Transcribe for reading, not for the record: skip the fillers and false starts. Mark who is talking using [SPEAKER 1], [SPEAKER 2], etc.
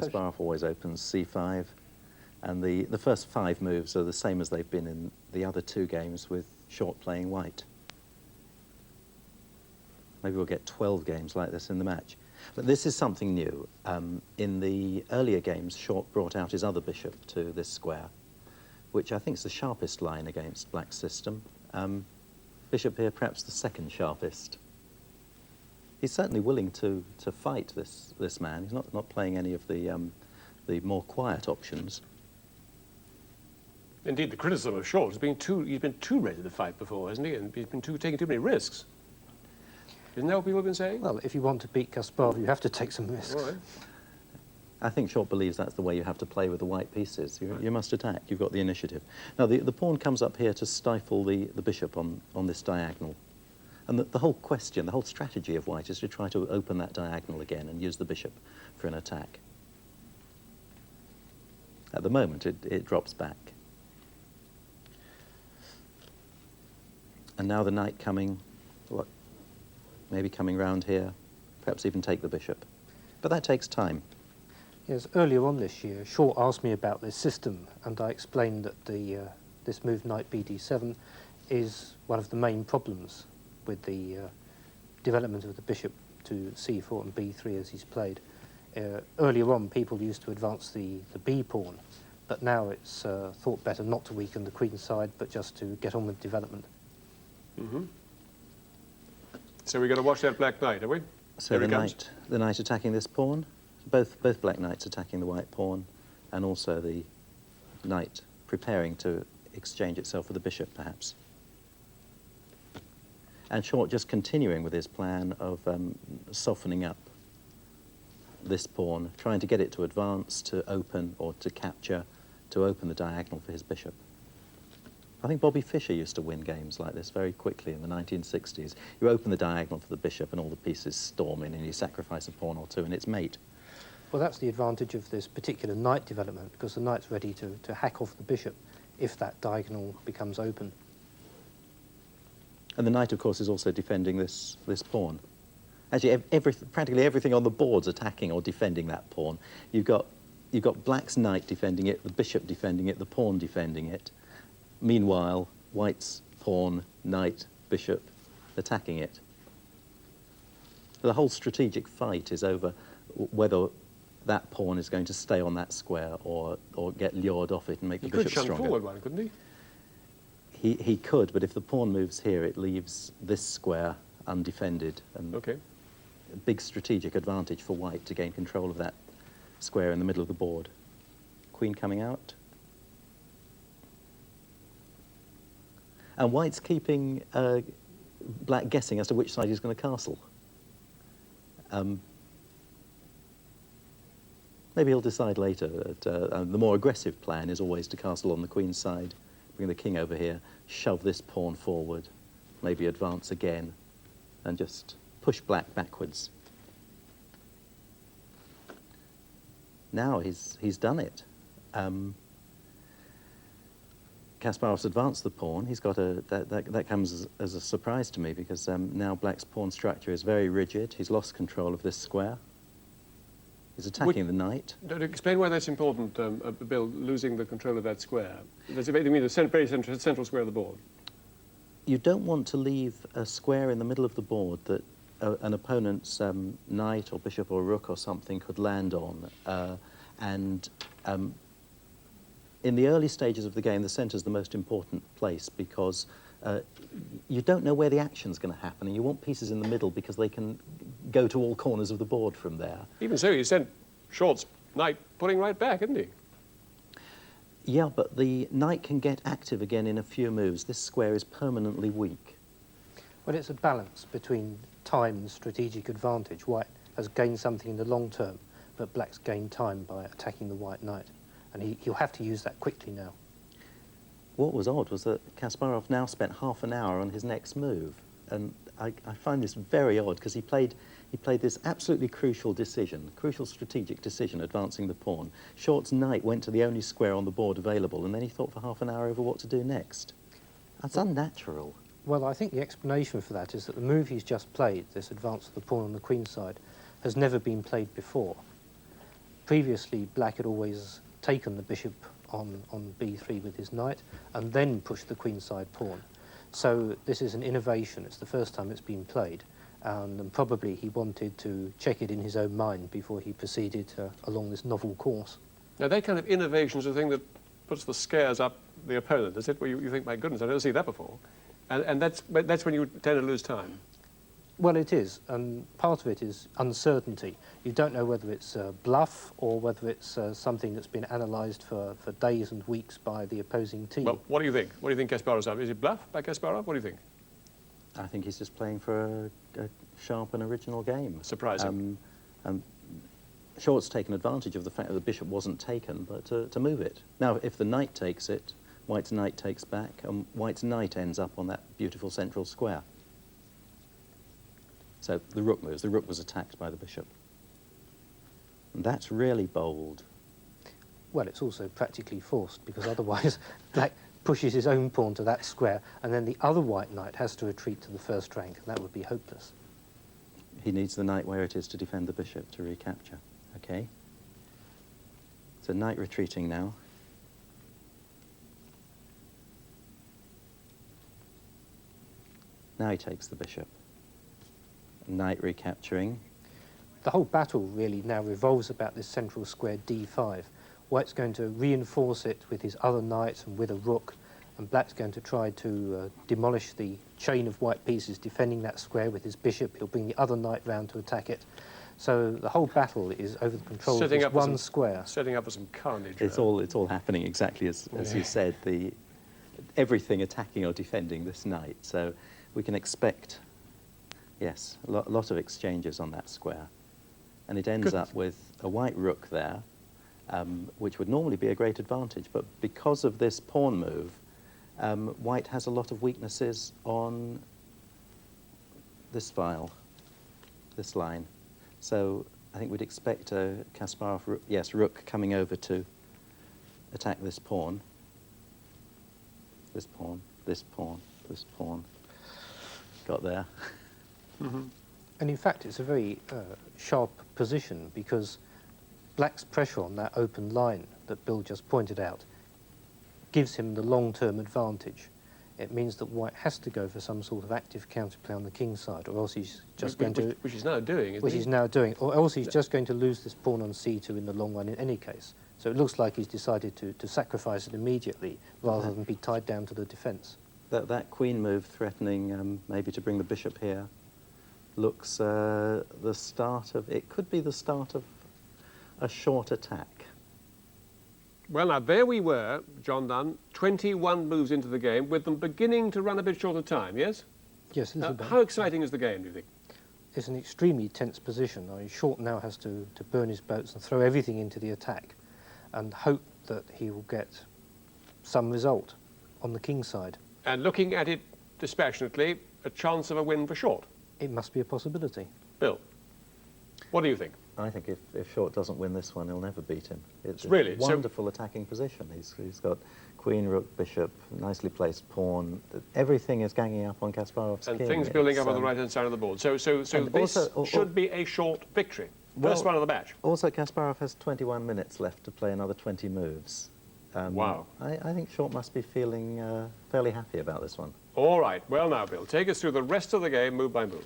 [SPEAKER 1] Kasparov always opens c5, and the first 5 moves are the same as they've been in the other 2 games with Short playing white. Maybe we'll get 12 games like this in the match. But this is something new. In the earlier games, Short brought out his other bishop to this square, which I think is the sharpest line against Black's system. Bishop here, perhaps the second sharpest. He's certainly willing to fight this man. He's not playing any of the more quiet options.
[SPEAKER 2] Indeed, the criticism of Short has been he's been too ready to fight before, hasn't he? And he's been taking too many risks. Isn't that what people have been saying?
[SPEAKER 3] Well, if you want to beat Kasparov, you have to take some risks.
[SPEAKER 2] All right.
[SPEAKER 1] I think Short believes that's the way you have to play with the white pieces. You must attack. You've got the initiative. Now, the pawn comes up here to stifle the bishop on this diagonal. And the whole question, the whole strategy of white is to try to open that diagonal again and use the bishop for an attack. At the moment, it drops back. And now the knight coming, what, maybe coming round here, perhaps even take the bishop. But that takes time.
[SPEAKER 3] Yes, earlier on this year, Short asked me about this system, and I explained that this move, knight bd7, is one of the main problems with the development of the bishop to c4 and b3 as he's played. Earlier on, people used to advance the b pawn, but now it's thought better not to weaken the queen side, but just to get on with development.
[SPEAKER 2] Mm-hmm. So we're going to watch that black knight, are we?
[SPEAKER 1] So the knight attacking this pawn, both black knights attacking the white pawn, and also the knight preparing to exchange itself for the bishop, perhaps. And Short just continuing with his plan of softening up this pawn, trying to get it to advance, to open, or to capture, to open the diagonal for his bishop. I think Bobby Fischer used to win games like this very quickly in the 1960s. You open the diagonal for the bishop and all the pieces storm in, and you sacrifice a pawn or two and it's mate.
[SPEAKER 3] Well, that's the advantage of this particular knight development, because the knight's ready to hack off the bishop if that diagonal becomes open.
[SPEAKER 1] And the knight, of course, is also defending this pawn. Actually, practically everything on the board's attacking or defending that pawn. You've got black's knight defending it, the bishop defending it, the pawn defending it. Meanwhile, white's pawn, knight, bishop attacking it. The whole strategic fight is over whether that pawn is going to stay on that square or get lured off it and make the bishop stronger.
[SPEAKER 2] He could shun forward one, couldn't he?
[SPEAKER 1] He could, but if the pawn moves here, it leaves this square undefended. And
[SPEAKER 2] okay.
[SPEAKER 1] A big strategic advantage for white to gain control of that square in the middle of the board. Queen coming out. And white's keeping black guessing as to which side he's going to castle. Maybe he'll decide later that the more aggressive plan is always to castle on the queen's side, bring the king over here, shove this pawn forward, maybe advance again, and just push black backwards. Now he's done it. Kasparov's advanced the pawn. He's got that comes as a surprise to me, because now black's pawn structure is very rigid. He's lost control of this square. He's attacking the knight.
[SPEAKER 2] Explain why that's important, Bill, losing the control of that square. That's the very central square of the board.
[SPEAKER 1] You don't want to leave a square in the middle of the board that an opponent's knight or bishop or rook or something could land on. In the early stages of the game, the centre's the most important place, because you don't know where the action's going to happen, and you want pieces in the middle because they can go to all corners of the board from there.
[SPEAKER 2] Even so, he sent Short's knight putting right back, isn't he?
[SPEAKER 1] Yeah, but the knight can get active again in a few moves. This square is permanently weak.
[SPEAKER 3] Well, it's a balance between time and strategic advantage. White has gained something in the long term, but black's gained time by attacking the white knight. And he'll have to use that quickly now.
[SPEAKER 1] What was odd was that Kasparov now spent half an hour on his next move. And I find this very odd, because he played this absolutely crucial decision, crucial strategic decision, advancing the pawn. Short's knight went to the only square on the board available, and then he thought for half an hour over what to do next. That's unnatural.
[SPEAKER 3] Well, I think the explanation for that is that the move he's just played, this advance of the pawn on the queen side, has never been played before. Previously, black had always taken the bishop on b3 with his knight and then pushed the queenside pawn. So this is an innovation. It's the first time it's been played, and probably he wanted to check it in his own mind before he proceeded along this novel course.
[SPEAKER 2] Now, that kind of innovation is a thing that puts the scares up the opponent, is it? Where you think, my goodness, I've never seen that before. And that's when you tend to lose time.
[SPEAKER 3] Well, it is, and part of it is uncertainty. You don't know whether it's a bluff or whether it's something that's been analysed for days and weeks by the opposing team.
[SPEAKER 2] Well, what do you think? What do you think Kasparov's up? Is it bluff by Kasparov? What do you think?
[SPEAKER 1] I think he's just playing for a sharp and original game.
[SPEAKER 2] Surprising.
[SPEAKER 1] Short's taken advantage of the fact that the bishop wasn't taken, but to move it. Now, if the knight takes it, White's knight takes back, and White's knight ends up on that beautiful central square. So the rook moves. The rook was attacked by the bishop. And that's really bold.
[SPEAKER 3] Well, it's also practically forced, because otherwise black pushes his own pawn to that square, and then the other white knight has to retreat to the first rank, and that would be hopeless.
[SPEAKER 1] He needs the knight where it is to defend the bishop, to recapture. Okay? So knight retreating now. Now he takes the bishop. Knight recapturing.
[SPEAKER 3] The whole battle really now revolves about this central square d5. White's going to reinforce it with his other knight and with a rook, and black's going to try to demolish the chain of white pieces defending that square with his bishop. He'll bring the other knight round to attack it. So the whole battle is over the control of this one square.
[SPEAKER 2] Setting up for some carnage.
[SPEAKER 1] It's all happening exactly as you said. Everything attacking or defending this knight. So we can expect, yes, a lot of exchanges on that square. And it ends up with a white rook there, which would normally be a great advantage. But because of this pawn move, White has a lot of weaknesses on this file, this line. So I think we'd expect a Kasparov, rook coming over to attack this pawn. This pawn, this pawn, this pawn. Got there.
[SPEAKER 3] Mm-hmm. And in fact, it's a very sharp position, because black's pressure on that open line that Bill just pointed out gives him the long-term advantage. It means that white has to go for some sort of active counterplay on the king's side, or else he's just going to...
[SPEAKER 2] Which he's now doing, isn't he?
[SPEAKER 3] Which he's now doing, or else he's just going to lose this pawn on c2 in the long run in any case. So it looks like he's decided to sacrifice it immediately, rather than be tied down to the defence.
[SPEAKER 1] That queen move threatening maybe to bring the bishop here looks the start of... It could be the start of a short attack.
[SPEAKER 2] Well, now, there we were, John Dunn, 21 moves into the game, with them beginning to run a bit short of time, yes?
[SPEAKER 3] Yes, a little bit.
[SPEAKER 2] How exciting is the game, do you think?
[SPEAKER 3] It's an extremely tense position. I mean, Short now has to burn his boats and throw everything into the attack and hope that he will get some result on the king's side.
[SPEAKER 2] And looking at it dispassionately, a chance of a win for Short.
[SPEAKER 3] It must be a possibility.
[SPEAKER 2] Bill, what do you think?
[SPEAKER 1] I think if Short doesn't win this one, he'll never beat him. It's
[SPEAKER 2] really
[SPEAKER 1] a wonderful attacking position. He's got queen, rook, bishop, nicely placed pawn. Everything is ganging up on Kasparov's king.
[SPEAKER 2] And things building up on the right-hand side of the board. So this should be a Short victory. First one of the match.
[SPEAKER 1] Also, Kasparov has 21 minutes left to play another 20 moves.
[SPEAKER 2] Wow.
[SPEAKER 1] I think Short must be feeling fairly happy about this one.
[SPEAKER 2] All right. Well, now, Bill, take us through the rest of the game, move by move.